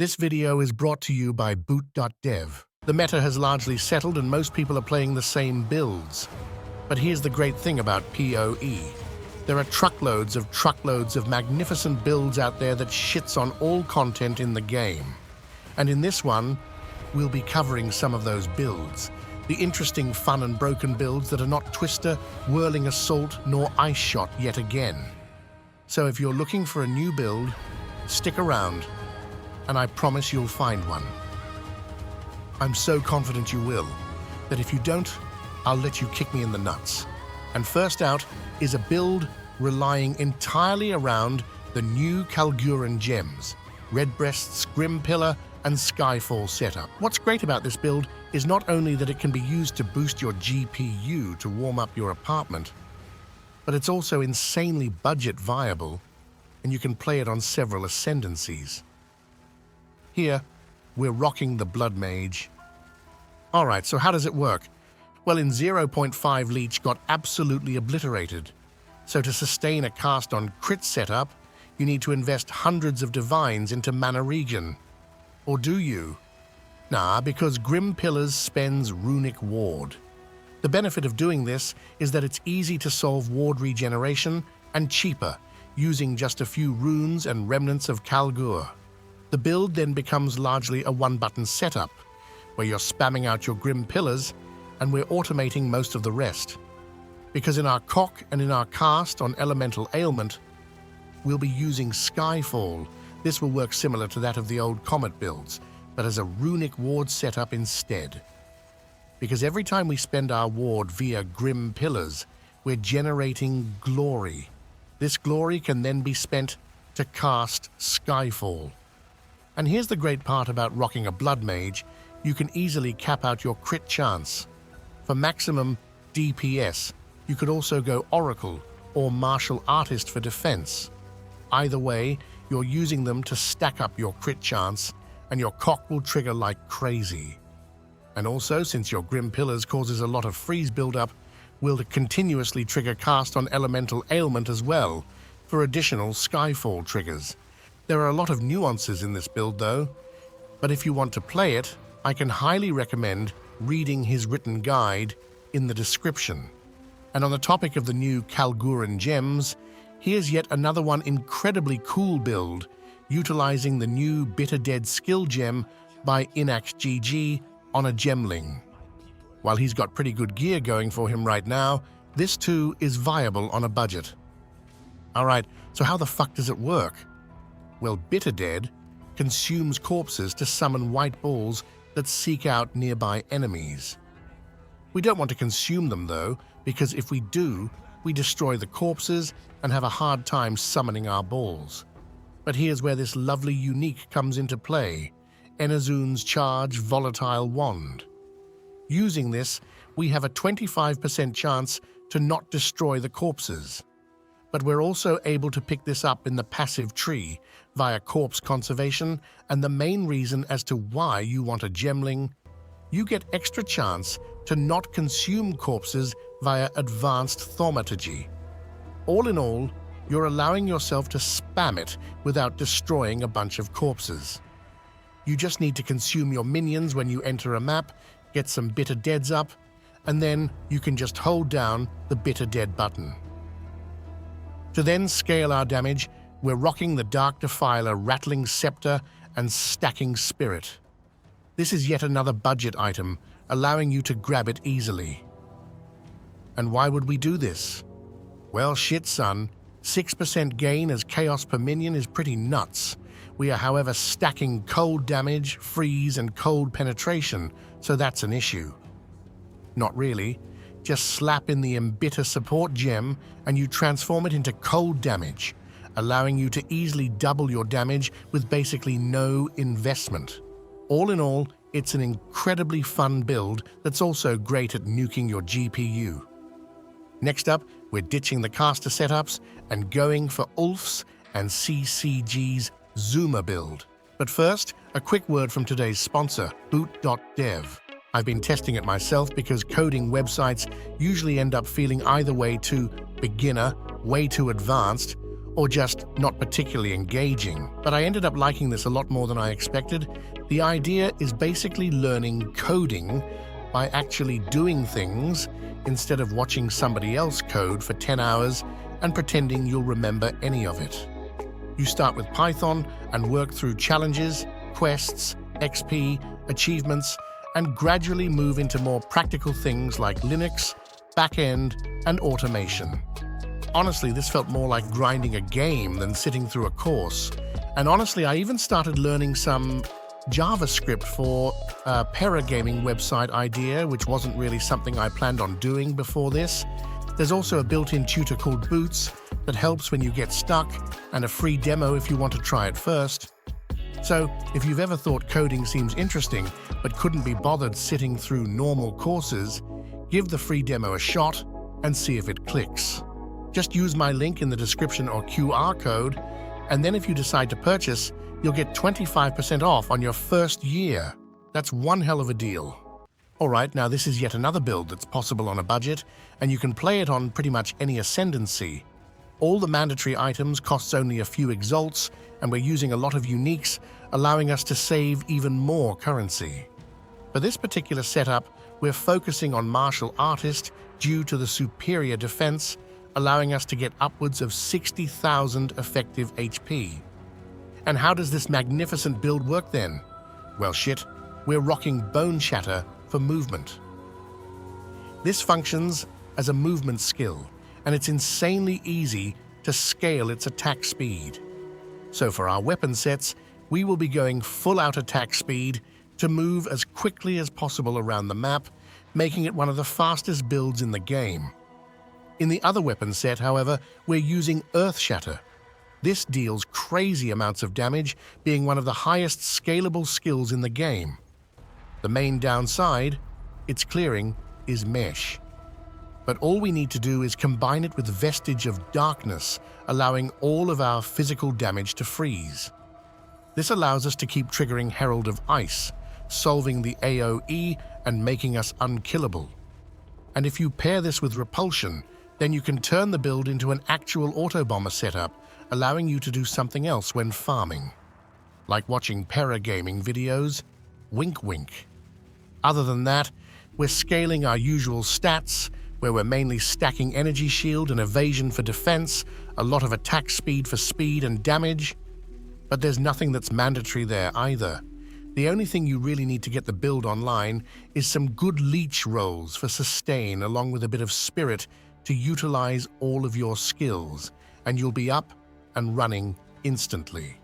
This video is brought to you by boot.dev. The meta has largely settled and most people are playing the same builds. But here's the great thing about PoE. There are truckloads of magnificent builds out there that shits on all content in the game. And in this one, we'll be covering some of those builds. The interesting, fun and broken builds that are not Twister, Whirling Assault, nor Ice Shot yet again. So if you're looking for a new build, stick around, and I promise you'll find one. I'm so confident you will, that if you don't, I'll let you kick me in the nuts. And first out is a build relying entirely around the new Kalguran gems, Redbreast's Grim Pillar and Skyfall setup. What's great about this build is not only that it can be used to boost your GPU to warm up your apartment, but it's also insanely budget viable, and you can play it on several ascendancies. Here, we're rocking the Blood Mage. Alright, so how does it work? Well, in 0.5 Leech got absolutely obliterated. So to sustain a cast on crit setup, you need to invest hundreds of divines into mana regen. Or do you? Nah, because Grim Pillars spends Runic Ward. The benefit of doing this is that it's easy to solve ward regeneration and cheaper, using just a few runes and remnants of Kalgur. The build then becomes largely a one-button setup, where you're spamming out your Grim Pillars and we're automating most of the rest. Because in our cock and in our cast on Elemental Ailment, we'll be using Skyfall. This will work similar to that of the old Comet builds, but as a Runic Ward setup instead. Because every time we spend our ward via Grim Pillars, we're generating glory. This glory can then be spent to cast Skyfall. And here's the great part about rocking a Blood Mage, you can easily cap out your crit chance. For maximum DPS, you could also go Oracle or Martial Artist for defense. Either way, you're using them to stack up your crit chance, and your cock will trigger like crazy. And also, since your Grim Pillars causes a lot of freeze buildup, we'll continuously trigger cast on Elemental Ailment as well, for additional Skyfall triggers. There are a lot of nuances in this build though, but if you want to play it, I can highly recommend reading his written guide in the description. And on the topic of the new Kalguran gems, here's yet another one incredibly cool build, utilizing the new Bitter Dead skill gem by InaxGG on a Gemling. While he's got pretty good gear going for him right now, this too is viable on a budget. Alright, so how the fuck does it work? Well, Bitter Dead consumes corpses to summon white balls that seek out nearby enemies. We don't want to consume them though, because if we do, we destroy the corpses and have a hard time summoning our balls. But here's where this lovely unique comes into play, Enazune's Charge Volatile Wand. Using this, we have a 25% chance to not destroy the corpses. But we're also able to pick this up in the passive tree via corpse conservation, and the main reason as to why you want a Gemling, you get extra chance to not consume corpses via advanced thaumaturgy. All in all, you're allowing yourself to spam it without destroying a bunch of corpses. You just need to consume your minions when you enter a map, get some Bitter Deads up, and then you can just hold down the Bitter Dead button. To then scale our damage, we're rocking the Dark Defiler Rattling Scepter and Stacking Spirit. This is yet another budget item, allowing you to grab it easily. And why would we do this? Well, shit son, 6% gain as chaos per minion is pretty nuts. We are however stacking cold damage, freeze and cold penetration, so that's an issue. Not really. Just slap in the Embitter support gem and you transform it into cold damage, allowing you to easily double your damage with basically no investment. All in all, it's an incredibly fun build that's also great at nuking your GPU. Next up, we're ditching the caster setups and going for Ulf's and CCG's Zuma build. But first, a quick word from today's sponsor, boot.dev. I've been testing it myself because coding websites usually end up feeling either way too beginner, way too advanced, or just not particularly engaging. But I ended up liking this a lot more than I expected. The idea is basically learning coding by actually doing things instead of watching somebody else code for 10 hours and pretending you'll remember any of it. You start with Python and work through challenges, quests, XP, achievements, and gradually move into more practical things like Linux, backend, and automation. Honestly, this felt more like grinding a game than sitting through a course. And honestly, I even started learning some JavaScript for a paragaming website idea, which wasn't really something I planned on doing before this. There's also a built-in tutor called Boots that helps when you get stuck, and a free demo if you want to try it first. So, if you've ever thought coding seems interesting but couldn't be bothered sitting through normal courses, give the free demo a shot and see if it clicks. Just use my link in the description or QR code, and then if you decide to purchase, you'll get 25% off on your first year. That's one hell of a deal. Alright, now this is yet another build that's possible on a budget, and you can play it on pretty much any ascendancy. All the mandatory items costs only a few exalts, and we're using a lot of uniques, allowing us to save even more currency. For this particular setup, we're focusing on Martial Artist due to the superior defense, allowing us to get upwards of 60,000 effective HP. And how does this magnificent build work then? Well shit, we're rocking Boneshatter for movement. This functions as a movement skill, and it's insanely easy to scale its attack speed. So for our weapon sets, we will be going full-out attack speed to move as quickly as possible around the map, making it one of the fastest builds in the game. In the other weapon set, however, we're using Earthshatter. This deals crazy amounts of damage, being one of the highest scalable skills in the game. The main downside, its clearing, is Mesh. But all we need to do is combine it with Vestige of Darkness, allowing all of our physical damage to freeze. This allows us to keep triggering Herald of Ice, solving the AoE and making us unkillable. And if you pair this with Repulsion, then you can turn the build into an actual autobomber setup, allowing you to do something else when farming. Like watching paragaming videos, wink wink. Other than that, we're scaling our usual stats, where we're mainly stacking Energy Shield and Evasion for defense, a lot of attack speed for speed and damage. But there's nothing that's mandatory there either. The only thing you really need to get the build online is some good leech rolls for sustain along with a bit of spirit to utilize all of your skills, and you'll be up and running instantly.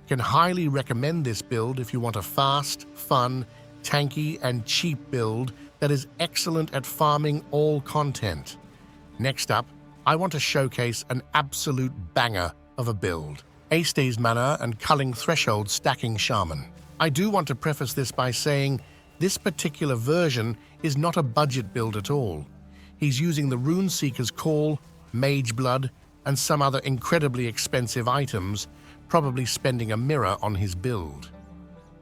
Can highly recommend this build if you want a fast, fun, tanky and cheap build that is excellent at farming all content. Next up, I want to showcase an absolute banger of a build. Aestes Mana and Culling Threshold stacking Shaman. I do want to preface this by saying this particular version is not a budget build at all. He's using the Runeseeker's Call, Mage Blood, and some other incredibly expensive items, probably spending a mirror on his build.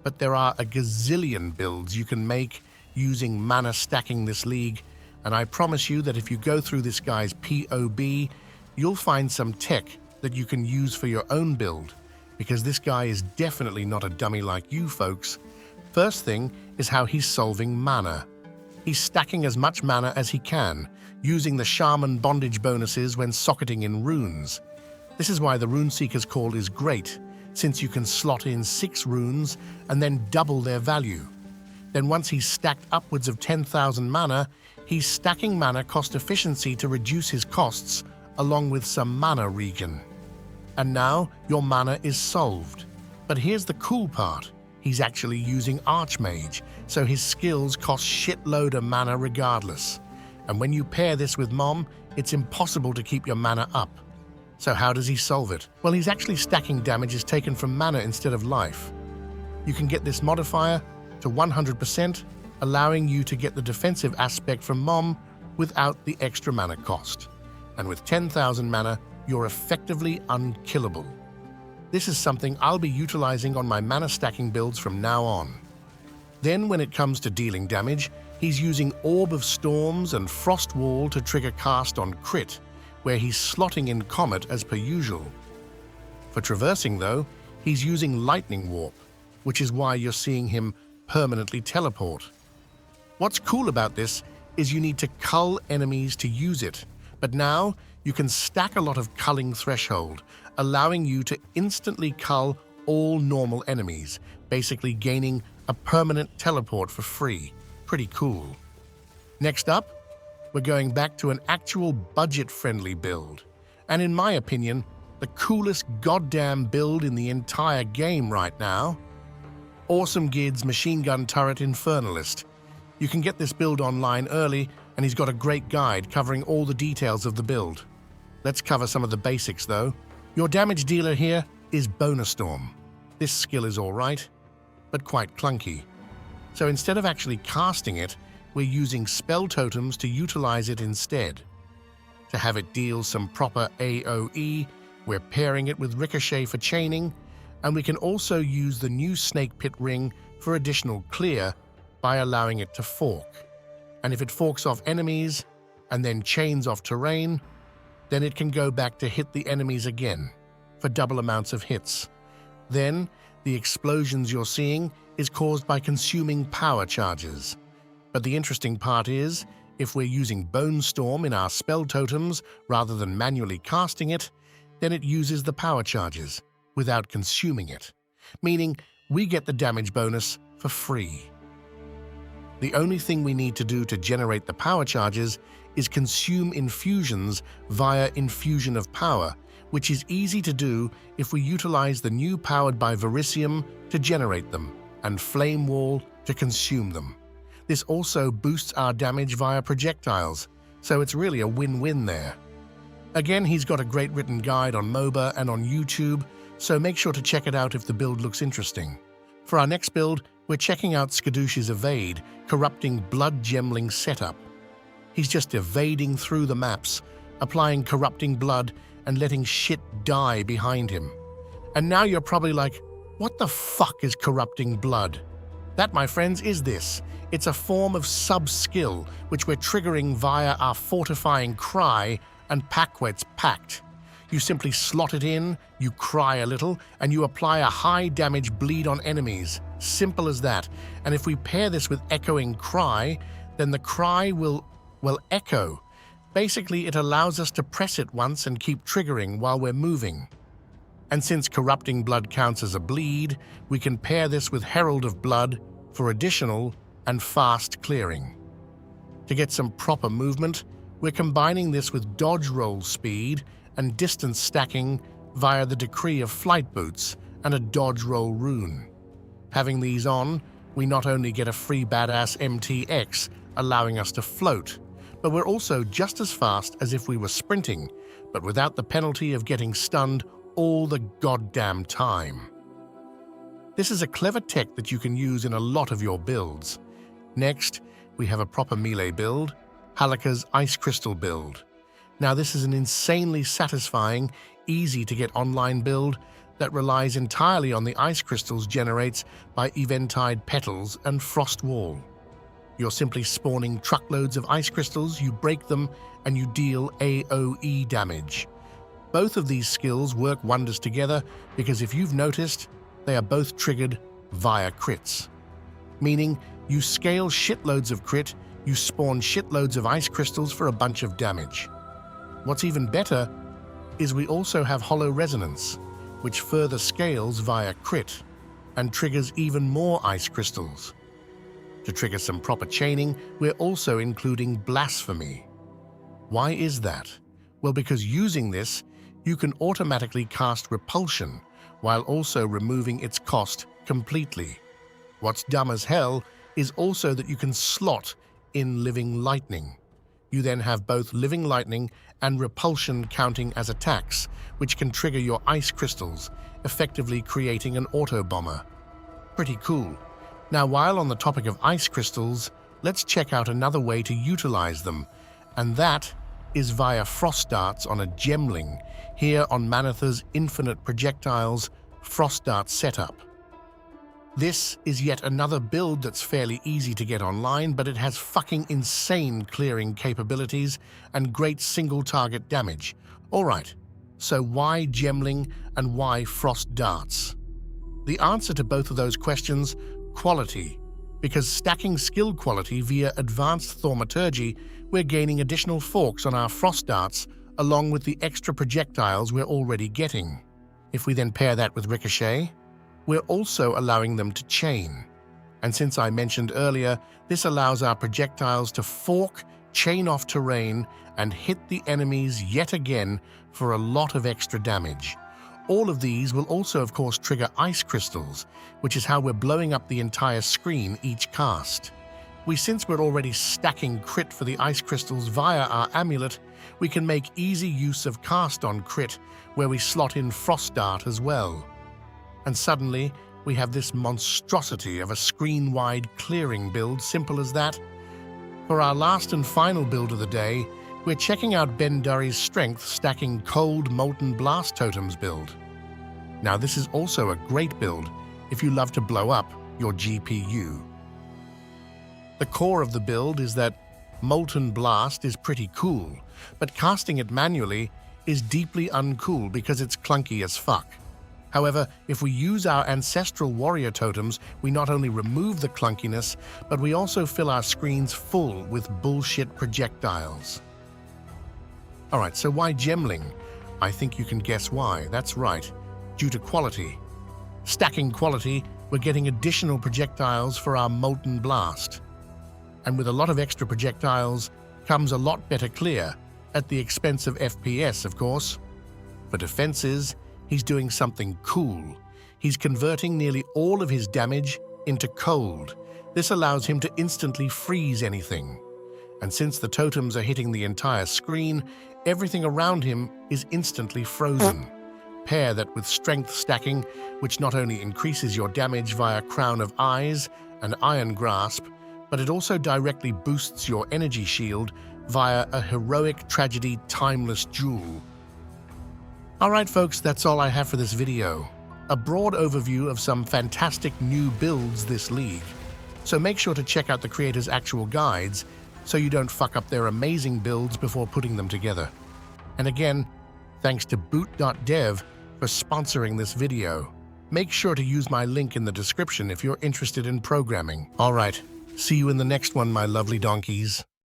But there are a gazillion builds you can make using mana stacking this league, and I promise you that if you go through this guy's POB, you'll find some tech that you can use for your own build, because this guy is definitely not a dummy like you folks. First thing is how he's solving mana. He's stacking as much mana as he can, using the Shaman bondage bonuses when socketing in runes. This is why the Runeseeker's Call is great, since you can slot in 6 runes and then double their value. Then once he's stacked upwards of 10,000 mana, he's stacking mana cost efficiency to reduce his costs, along with some mana regen. And now your mana is solved. But here's the cool part. He's actually using Archmage, so his skills cost shitload of mana regardless. And when you pair this with Mom, it's impossible to keep your mana up. So how does he solve it? Well, he's actually stacking damages taken from mana instead of life. You can get this modifier to 100%, allowing you to get the defensive aspect from Mom without the extra mana cost. And with 10,000 mana, you're effectively unkillable. This is something I'll be utilizing on my mana stacking builds from now on. Then when it comes to dealing damage, he's using Orb of Storms and Frost Wall to trigger cast on crit, where he's slotting in Comet as per usual. For traversing, though, he's using Lightning Warp, which is why you're seeing him permanently teleport. What's cool about this is you need to cull enemies to use it, but now you can stack a lot of culling threshold, allowing you to instantly cull all normal enemies, basically gaining a permanent teleport for free. Pretty cool. Next up, we're going back to an actual budget-friendly build, and in my opinion, the coolest goddamn build in the entire game right now. Awesome Gid's Machine Gun Turret Infernalist. You can get this build online early, and he's got a great guide covering all the details of the build. Let's cover some of the basics though. Your damage dealer here is Bonestorm. This skill is alright, but quite clunky. So instead of actually casting it, we're using spell totems to utilize it instead. To have it deal some proper AoE, we're pairing it with Ricochet for chaining, and we can also use the new Snake Pit Ring for additional clear by allowing it to fork. And if it forks off enemies and then chains off terrain, then it can go back to hit the enemies again for double amounts of hits. Then, the explosions you're seeing is caused by consuming power charges. But the interesting part is, if we're using Bonestorm in our spell totems rather than manually casting it, then it uses the power charges without consuming it, meaning we get the damage bonus for free. The only thing we need to do to generate the power charges is consume infusions via Infusion of Power, which is easy to do if we utilize the new Powered by Verisium to generate them, and Flame Wall to consume them. This also boosts our damage via projectiles, so it's really a win-win there. Again, he's got a great written guide on MOBA and on YouTube, so make sure to check it out if the build looks interesting. For our next build, we're checking out Skadush's Evade, Corrupting Blood Gemling setup. He's just evading through the maps, applying Corrupting Blood and letting shit die behind him. And now you're probably like, what the fuck is Corrupting Blood? That, my friends, is this. It's a form of sub-skill, which we're triggering via our Fortifying Cry and Paquet's Pact. You simply slot it in, you cry a little, and you apply a high damage bleed on enemies. Simple as that. And if we pair this with Echoing Cry, then the cry will echo. Basically, it allows us to press it once and keep triggering while we're moving. And since Corrupting Blood counts as a bleed, we can pair this with Herald of Blood for additional and fast clearing. To get some proper movement, we're combining this with dodge roll speed and distance stacking via the Decree of Flight Boots and a dodge roll rune. Having these on, we not only get a free badass MTX, allowing us to float, but we're also just as fast as if we were sprinting, but without the penalty of getting stunned all the goddamn time. This is a clever tech that you can use in a lot of your builds. Next, we have a proper melee build, Halaka's Ice Crystal build. Now this is an insanely satisfying, easy to get online build that relies entirely on the ice crystals generates by Eventide Petals and Frost Wall. You're simply spawning truckloads of ice crystals, you break them, and you deal AoE damage. Both of these skills work wonders together because if you've noticed, they are both triggered via crits. Meaning, you scale shitloads of crit, you spawn shitloads of ice crystals for a bunch of damage. What's even better is we also have Hollow Resonance, which further scales via crit and triggers even more ice crystals. To trigger some proper chaining, we're also including Blasphemy. Why is that? Well, because using this, you can automatically cast Repulsion while also removing its cost completely. What's dumb as hell is also that you can slot in Living Lightning. You then have both Living Lightning and Repulsion counting as attacks, which can trigger your ice crystals, effectively creating an auto-bomber. Pretty cool. Now, while on the topic of ice crystals, let's check out another way to utilize them, and that is via Frost Darts on a Gemling, here on Manetha's Infinite Projectiles Frost Dart setup. This is yet another build that's fairly easy to get online, but it has fucking insane clearing capabilities and great single-target damage. Alright, so why Gemling and why Frost Darts? The answer to both of those questions, quality. Because stacking skill quality via advanced thaumaturgy, we're gaining additional forks on our Frost Darts, along with the extra projectiles we're already getting. If we then pair that with Ricochet, we're also allowing them to chain. And since I mentioned earlier, this allows our projectiles to fork, chain off terrain, and hit the enemies yet again for a lot of extra damage. All of these will also, of course, trigger ice crystals, which is how we're blowing up the entire screen each cast. Since we're already stacking crit for the ice crystals via our amulet, we can make easy use of cast on crit, where we slot in Frost Dart as well. And suddenly, we have this monstrosity of a screen-wide clearing build, simple as that. For our last and final build of the day, we're checking out Ben Durry's strength stacking Cold Molten Blast Totems build. Now this is also a great build if you love to blow up your GPU. The core of the build is that Molten Blast is pretty cool, but casting it manually is deeply uncool because it's clunky as fuck. However, if we use our ancestral warrior totems, we not only remove the clunkiness, but we also fill our screens full with bullshit projectiles. Alright, so why Gemling? I think you can guess why. That's right, due to quality. Stacking quality, we're getting additional projectiles for our Molten Blast. And with a lot of extra projectiles comes a lot better clear, at the expense of FPS, of course. For defenses, he's doing something cool. He's converting nearly all of his damage into cold. This allows him to instantly freeze anything. And since the totems are hitting the entire screen, everything around him is instantly frozen. Pair that with strength stacking, which not only increases your damage via Crown of Eyes and Iron Grasp, but it also directly boosts your energy shield via a Heroic Tragedy Timeless Jewel. Alright folks, that's all I have for this video. A broad overview of some fantastic new builds this league. So make sure to check out the creators' actual guides so you don't fuck up their amazing builds before putting them together. And again, thanks to boot.dev for sponsoring this video. Make sure to use my link in the description if you're interested in programming. Alright, see you in the next one, my lovely donkeys.